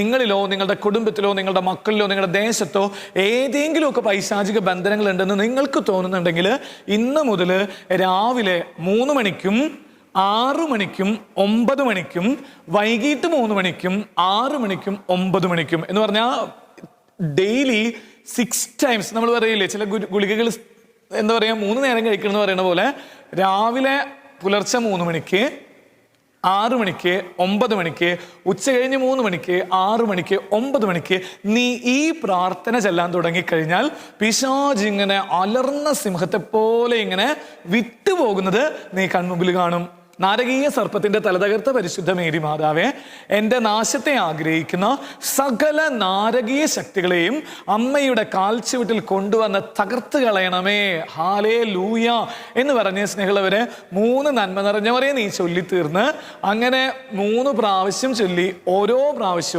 നിങ്ങളിലോ നിങ്ങളുടെ കുടുംബത്തിലോ നിങ്ങളുടെ മക്കളിലോ നിങ്ങളുടെ ദേശത്തോ ഏതെങ്കിലുമൊക്കെ പൈശാചിക ബന്ധനങ്ങൾ ഉണ്ടെന്ന് നിങ്ങൾക്ക് തോന്നുന്നുണ്ടെങ്കിൽ ഇന്ന് മുതൽ രാവിലെ 3 മണിക്കും 6 മണിക്കും 9 മണിക്കും വൈകിട്ട് 3 മണിക്കും 6 മണിക്കും 9 മണിക്കും എന്ന് പറഞ്ഞാൽ ഡെയിലി 6 ടൈംസ് നമ്മൾ പറയില്ലേ ചില ഗുളികകൾ എന്താ പറയുക 3 നേരം കഴിക്കണം എന്ന് പറയുന്ന പോലെ രാവിലെ പുലർച്ചെ 3 മണിക്ക് 6 മണിക്ക് 9 മണിക്ക് ഉച്ച കഴിഞ്ഞ് 3 മണിക്ക് 6 മണിക്ക് 9 മണിക്ക് നീ ഈ പ്രാർത്ഥന ചെല്ലാൻ തുടങ്ങിക്കഴിഞ്ഞാൽ പിശാച് ഇങ്ങനെ അലർന്ന സിംഹത്തെ പോലെ ഇങ്ങനെ വിട്ടുപോകുന്നത് നീ കൺമുമ്പിൽ കാണും. നാരകീയ സർപ്പത്തിന്റെ തലതകർത്ത പരിശുദ്ധ മേരി മാതാവേ, എൻ്റെ നാശത്തെ ആഗ്രഹിക്കുന്ന സകല നാരകീയ ശക്തികളെയും അമ്മയുടെ കാൽച്ചുവട്ടിൽ കൊണ്ടുവന്ന് തകർത്ത് കളയണമേ. ഹല്ലേലൂയ എന്ന് പറഞ്ഞ സ്നേഹമുള്ളവരെ 3 നന്മ നിറഞ്ഞവരെ നീ ചൊല്ലിത്തീർന്ന് അങ്ങനെ 3 പ്രാവശ്യം ചൊല്ലി ഓരോ പ്രാവശ്യവും